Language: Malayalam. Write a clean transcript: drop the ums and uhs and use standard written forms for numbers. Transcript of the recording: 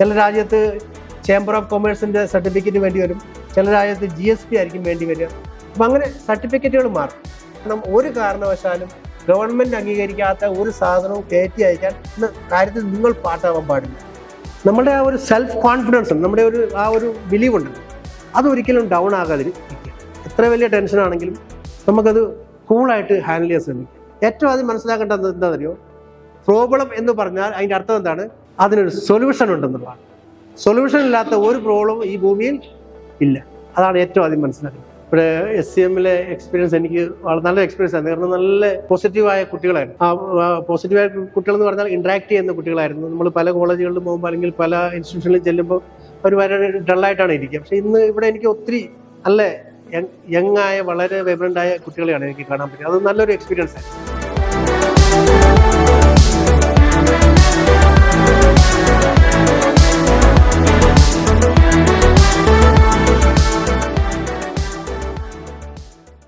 ചില രാജ്യത്ത് ചേംബർ ഓഫ് കൊമേഴ്സിൻ്റെ സർട്ടിഫിക്കറ്റ് വേണ്ടി വരും, ചില രാജ്യത്ത് GST ആയിരിക്കും വേണ്ടി വരിക. അപ്പം അങ്ങനെ സർട്ടിഫിക്കറ്റുകൾ മാറും. കാരണം ഒരു കാരണവശാലും ഗവൺമെൻറ് അംഗീകരിക്കാത്ത ഒരു സാധനവും കയറ്റി അയക്കാൻ കാര്യത്തിൽ നിങ്ങൾ പാട്ടാവാൻ പാടില്ല. നമ്മുടെ ആ ഒരു സെൽഫ് കോൺഫിഡൻസ്, നമ്മുടെ ആ ഒരു ബിലീവുണ്ട്, അതൊരിക്കലും ഡൗൺ ആകാതിരിക്കുക. എത്ര വലിയ ടെൻഷനാണെങ്കിലും നമുക്കത് കൂളായിട്ട് ഹാൻഡിൽ ചെയ്യാൻ ശ്രമിക്കും. ഏറ്റവും ആദ്യം മനസ്സിലാക്കേണ്ടത് എന്താണെന്നറിയോ, പ്രോബ്ലം എന്ന് പറഞ്ഞാൽ അതിൻ്റെ അർത്ഥം എന്താണ്? അതിനൊരു സൊല്യൂഷൻ ഉണ്ടെന്നുള്ളതാണ്. സൊല്യൂഷൻ ഇല്ലാത്ത ഒരു പ്രോബ്ലം ഈ ഭൂമിയിൽ ഇല്ല. അതാണ് ഏറ്റവും ആദ്യം മനസ്സിലാക്കുന്നത്. ഇവിടെ SCMലെ എക്സ്പീരിയൻസ് എനിക്ക് വളരെ നല്ല എക്സ്പീരിയൻസ് ആയിരുന്നു. കാരണം നല്ല പോസിറ്റീവായ കുട്ടികളായിരുന്നു. ആ പോസിറ്റീവായ കുട്ടികൾ എന്ന് പറഞ്ഞാൽ ഇൻട്രാക്ട് ചെയ്യുന്ന കുട്ടികളായിരുന്നു. നമ്മൾ പല കോളേജുകളിലും പോകുമ്പോൾ അല്ലെങ്കിൽ പല ഇൻസ്റ്റിറ്റ്യൂഷനിൽ ചെല്ലുമ്പോൾ അവർ വളരെ ഡള്ളായിട്ടാണ് ഇരിക്കുക. പക്ഷെ ഇന്ന് ഇവിടെ എനിക്ക് ഒത്തിരി നല്ല യങ്ങായ വളരെ വൈബ്രൻ്റായ കുട്ടികളെയാണ് എനിക്ക് കാണാൻ പറ്റിയത്. അത് നല്ലൊരു എക്സ്പീരിയൻസ് ആയിരുന്നു.